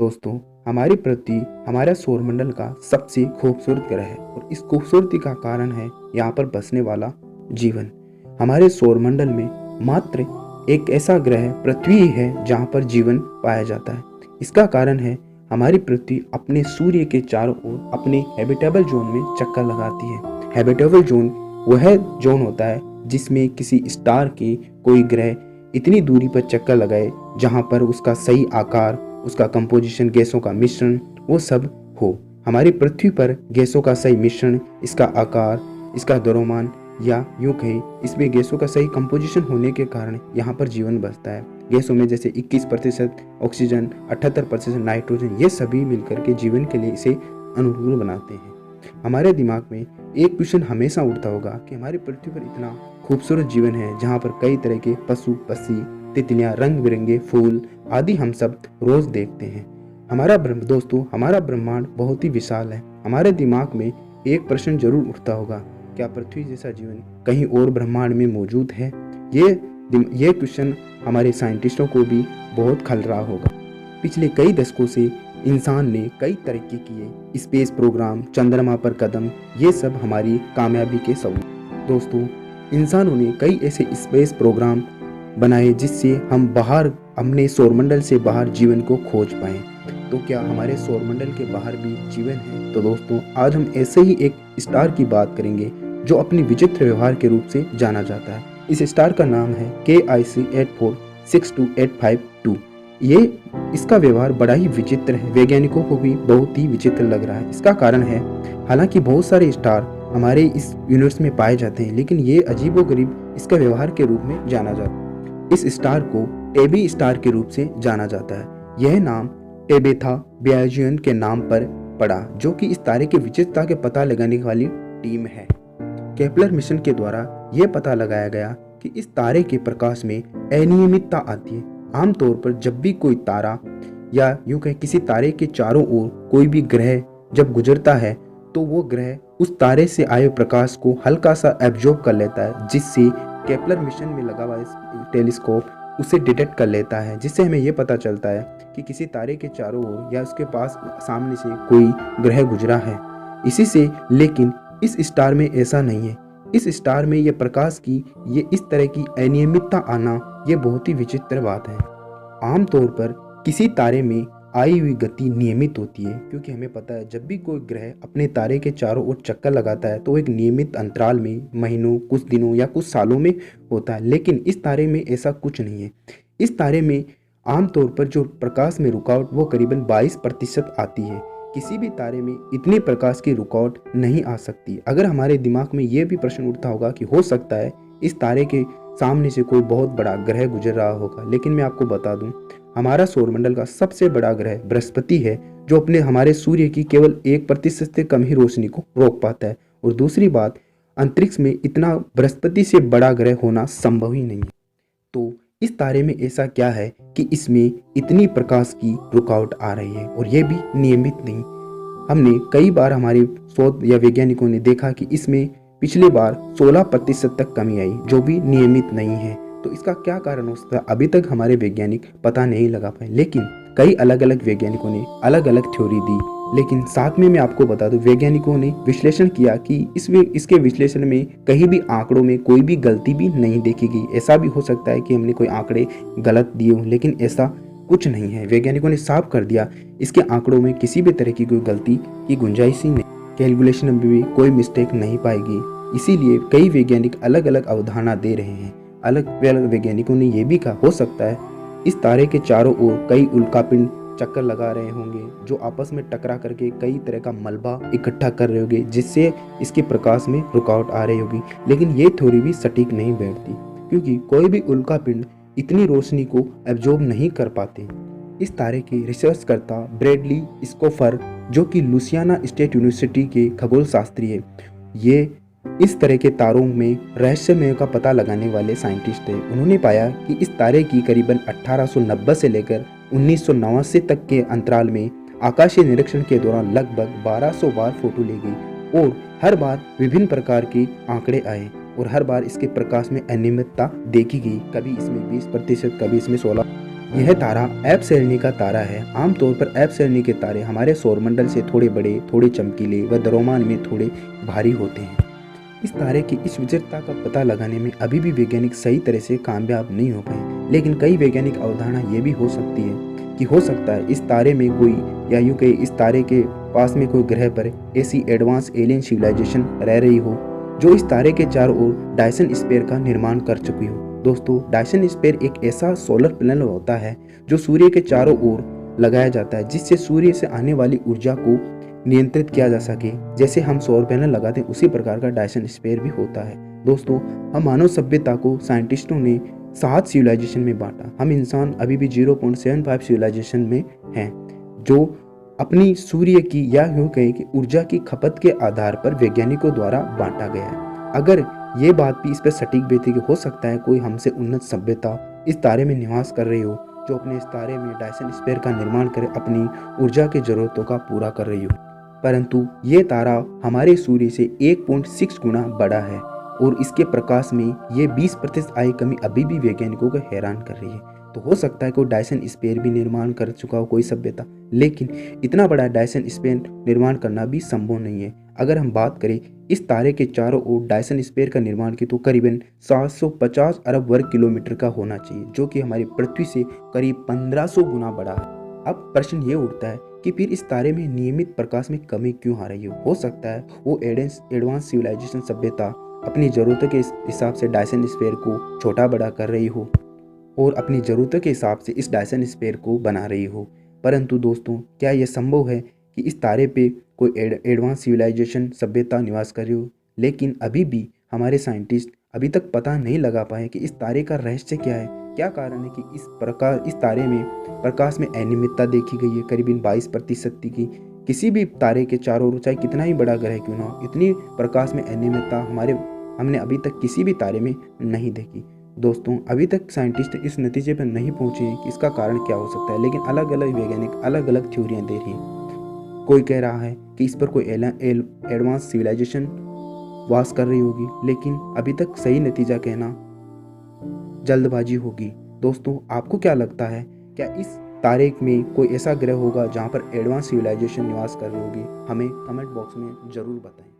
दोस्तों, हमारी पृथ्वी हमारा सौरमंडल का सबसे खूबसूरत ग्रह है और इस खूबसूरती का कारण है यहाँ पर बसने वाला जीवन। हमारे सौरमंडल में मात्र एक ऐसा ग्रह पृथ्वी ही है जहाँ पर जीवन पाया जाता है। इसका कारण है हमारी पृथ्वी अपने सूर्य के चारों ओर अपने हैबिटेबल जोन में चक्कर लगाती है। हैबिटेबल जोन वह जोन होता है जिसमें किसी स्टार के कोई ग्रह इतनी दूरी पर चक्कर लगाए जहाँ पर उसका सही आकार, उसका कंपोजिशन, गैसों का मिश्रण वो सब हो। हमारी पृथ्वी पर गैसों का सही मिश्रण, इसका आकार, इसका द्रव्यमान या यूं कहें इसमें गैसों का सही कंपोजिशन होने के कारण यहाँ पर जीवन बसता है। गैसों में जैसे 21% ऑक्सीजन, 78% नाइट्रोजन, ये सभी मिलकर के जीवन के लिए इसे अनुकूल बनाते हैं। हमारे दिमाग में एक क्वेश्चन हमेशा उठता होगा कि हमारी पृथ्वी पर इतना खूबसूरत जीवन है जहाँ पर कई तरह के पशु पक्षी, तितलियां, रंग बिरंगे फूल आदि हम सब रोज देखते हैं। हमारा ब्रह्मांड बहुत ही विशाल है। हमारे दिमाग में एक प्रश्न जरूर उठता होगा, क्या पृथ्वी जैसा जीवन कहीं और ब्रह्मांड में मौजूद है? ये क्वेश्चन हमारे साइंटिस्टों को भी बहुत खल रहा होगा। पिछले कई दशकों से इंसान ने कई तरक्की किए, स्पेस प्रोग्राम, चंद्रमा पर कदम, ये सब हमारी कामयाबी के सबूत। दोस्तों, इंसानों ने कई ऐसे स्पेस प्रोग्राम बनाए जिससे हम अपने सौरमंडल से बाहर जीवन को खोज पाए। तो क्या हमारे सौरमंडल के बाहर भी जीवन है? तो दोस्तों, आज हम ऐसे ही एक स्टार की बात करेंगे जो अपनी विचित्र व्यवहार के रूप से जाना जाता है। इस स्टार का नाम है KIC 84628552। इसका व्यवहार बड़ा ही विचित्र है, वैज्ञानिकों को भी बहुत ही विचित्र लग रहा है। इसका कारण है, हालांकि बहुत सारे स्टार हमारे इस यूनिवर्स में पाए जाते हैं, लेकिन ये अजीबोगरीब इसका व्यवहार के रूप में जाना जाता है। इस स्टार को टेबी स्टार के रूप से जाना जाता है। यह नाम टेबेथा ब्याजियन के नाम पर पड़ा, जो कि इस तारे की विचित्रता के पता लगाने वाली टीम है। केपलर मिशन के द्वारा यह पता लगाया गया कि इस तारे के प्रकाश में अनियमितता आती है। आमतौर पर जब भी कोई तारा या यूं कहें किसी तारे के चारों ओर कोई भी ग्रह जब गुजरता है तो वो ग्रह उस तारे से आए प्रकाश को हल्का सा एब्जॉर्ब कर लेता है, जिससे केपलर मिशन में लगा हुआ इस टेलीस्कोप उसे डिटेक्ट कर लेता है, जिससे हमें यह पता चलता है कि किसी तारे के चारों ओर या उसके पास सामने से कोई ग्रह गुजरा है। इसी से लेकिन इस स्टार में ऐसा नहीं है। इस स्टार में ये प्रकाश की ये इस तरह की अनियमितता आना ये बहुत ही विचित्र बात है। आमतौर पर किसी तारे में आई हुई गति नियमित होती है, क्योंकि हमें पता है जब भी कोई ग्रह अपने तारे के चारों ओर चक्कर लगाता है तो एक नियमित अंतराल में, महीनों, कुछ दिनों या कुछ सालों में होता है। लेकिन इस तारे में ऐसा कुछ नहीं है। इस तारे में आमतौर पर जो प्रकाश में रुकावट वो करीबन 22% आती है। किसी भी तारे में इतनी प्रकाश की रुकावट नहीं आ सकती। अगर हमारे दिमाग में ये भी प्रश्न उठता होगा कि हो सकता है इस तारे के सामने से कोई बहुत बड़ा ग्रह गुजर रहा होगा, लेकिन मैं आपको बता दूं, हमारा सौरमंडल का सबसे बड़ा ग्रह बृहस्पति है, जो अपने हमारे सूर्य की केवल 1% से कम ही रोशनी को रोक पाता है। और दूसरी बात, अंतरिक्ष में इतना बृहस्पति से बड़ा ग्रह होना संभव ही नहीं है। तो इस तारे में ऐसा क्या है कि इसमें इतनी प्रकाश की रुकावट आ रही है और ये भी नियमित नहीं। हमने कई बार हमारे शोध या वैज्ञानिकों ने देखा कि इसमें पिछली बार 16% तक कमी आई, जो भी नियमित नहीं है। तो इसका क्या कारण हो सकता है, अभी तक हमारे वैज्ञानिक पता नहीं लगा पाए। लेकिन कई अलग अलग वैज्ञानिकों ने अलग अलग थ्योरी दी। लेकिन साथ में मैं आपको बता दूं, वैज्ञानिकों ने विश्लेषण किया कि इसके विश्लेषण में कहीं भी आंकड़ों में कोई भी गलती भी नहीं देखी गई। ऐसा भी हो सकता है कि हमने कोई आंकड़े गलत दिए हों, लेकिन ऐसा कुछ नहीं है। वैज्ञानिकों ने साफ कर दिया इसके आंकड़ों में किसी भी तरह की कोई गलती की गुंजाइश ही नहीं, कैलकुलेशन में भी कोई मिस्टेक नहीं पाएगी। इसीलिए कई वैज्ञानिक अलग अलग अवधारणा दे रहे हैं। अलग अलग वैज्ञानिकों ने यह भी कहा हो सकता है इस तारे के चारों ओर कई उल्कापिंड चक्कर लगा रहे होंगे, जो आपस में टकरा करके कई तरह का मलबा इकट्ठा कर रहे होंगे, जिससे इसके प्रकाश में रुकावट आ रही होगी। लेकिन ये थ्योरी भी सटीक नहीं बैठती, क्योंकि कोई भी उल्कापिंड इतनी रोशनी को एब्जॉर्ब नहीं कर पाते। इस तारे के रिसर्चकर्ता ब्रैडली स्कोफर, जो कि लुसियाना स्टेट यूनिवर्सिटी के खगोल शास्त्री है, ये इस तरह के तारों में रहस्यमय का पता लगाने वाले साइंटिस्ट है। उन्होंने पाया कि इस तारे की करीबन 1890 से लेकर 1989 तक के अंतराल में आकाशीय निरीक्षण के दौरान लगभग 1200 बार फोटो ली गई और हर बार विभिन्न प्रकार के आंकड़े आए और हर बार इसके प्रकाश में अनियमितता देखी गई। कभी इसमें 20%, कभी इसमें 16। यह तारा एफ श्रेणी का तारा है। आमतौर पर एफ श्रेणी के तारे हमारे सौरमंडल से थोड़े बड़े, थोड़े चमकीले व द्रव्यमान में थोड़े भारी होते हैं। इस तारे की इस विचित्रता का पता लगाने में अभी भी वैज्ञानिक सही तरह से कामयाब नहीं हो पाए, लेकिन कई वैज्ञानिक अवधारणा ये भी हो सकती है कि हो सकता है इस तारे में कोई, या यूं कहीं इस तारे के पास में कोई ग्रह पर ऐसी एडवांस एलियन सिविलाइजेशन रह रही हो जो इस तारे के चारों ओर डायसन स्फीयर का निर्माण कर चुकी हो। दोस्तों, डायसन स्फीयर एक ऐसा सोलर पैनल होता है जो सूर्य के चारों ओर लगाया जाता है, जिससे सूर्य से आने वाली ऊर्जा को नियंत्रित किया जा सके। जैसे हम सौर पैनल लगाते हैं उसी प्रकार का डायसन स्फीयर भी होता है। दोस्तों, हम मानव सभ्यता को साइंटिस्टों ने 7 सिविलाइजेशन में बांटा। हम इंसान अभी भी 0.75 सिविलाइजेशन में हैं, जो अपनी सूर्य की या यूं कहें कि ऊर्जा की खपत के आधार पर वैज्ञानिकों द्वारा बांटा गया है। अगर ये बात भी इस पर सटीक बेती कि हो सकता है कोई हमसे उन्नत सभ्यता इस तारे में निवास कर रही हो, जो अपने इस तारे में डायसन स्फीयर का निर्माण करे, अपनी ऊर्जा की जरूरतों का पूरा कर रही हो। परंतु ये तारा हमारे सूर्य से 1.6 गुना बड़ा है और इसके प्रकाश में ये 20% आई कमी अभी भी वैज्ञानिकों को हैरान कर रही है। तो हो सकता है कोई डायसन स्फीयर भी निर्माण कर चुका हो कोई सभ्यता, लेकिन इतना बड़ा डायसन स्फीयर निर्माण करना भी संभव नहीं है। अगर हम बात करें इस तारे के चारों ओर डायसन स्फीयर का निर्माण की, तो करीबन 750 अरब वर्ग किलोमीटर का होना चाहिए, जो कि हमारी पृथ्वी से करीब 1500 गुना बड़ा है। अब प्रश्न ये उठता है कि फिर इस तारे में नियमित प्रकाश में कमी क्यों आ रही हो सकता है वो एडवांस सिविलाइजेशन सभ्यता अपनी ज़रूरतों के हिसाब से डायसन स्फीयर को छोटा बड़ा कर रही हो और अपनी ज़रूरतों के हिसाब से इस डायसन स्फीयर को बना रही हो। परंतु दोस्तों, क्या यह संभव है कि इस तारे पे कोई एडवांस सिविलाइजेशन सभ्यता निवास कर रही हो? लेकिन अभी भी हमारे साइंटिस्ट अभी तक पता नहीं लगा पाए कि इस तारे का रहस्य क्या है। क्या कारण है कि इस तारे में प्रकाश में अनियमितता देखी गई है करीबन 22% की। किसी भी तारे के चारों ओर चाहे कितना ही बड़ा ग्रह क्यों ना हो, इतनी प्रकाश में अनियमितता हमने अभी तक किसी भी तारे में नहीं देखी। दोस्तों, अभी तक साइंटिस्ट इस नतीजे पर नहीं पहुंचे हैं कि इसका कारण क्या हो सकता है, लेकिन अलग अलग वैज्ञानिक अलग अलग थ्योरियां दे रही हैं। कोई कह रहा है कि इस पर कोई एडवांस सिविलाइजेशन वास कर रही होगी, लेकिन अभी तक सही नतीजा कहना जल्दबाजी होगी। दोस्तों, आपको क्या लगता है, क्या इस तारे में कोई ऐसा ग्रह होगा जहां पर एडवांस सिविलाइजेशन निवास कर रही होगी? हमें कमेंट बॉक्स में ज़रूर बताएं।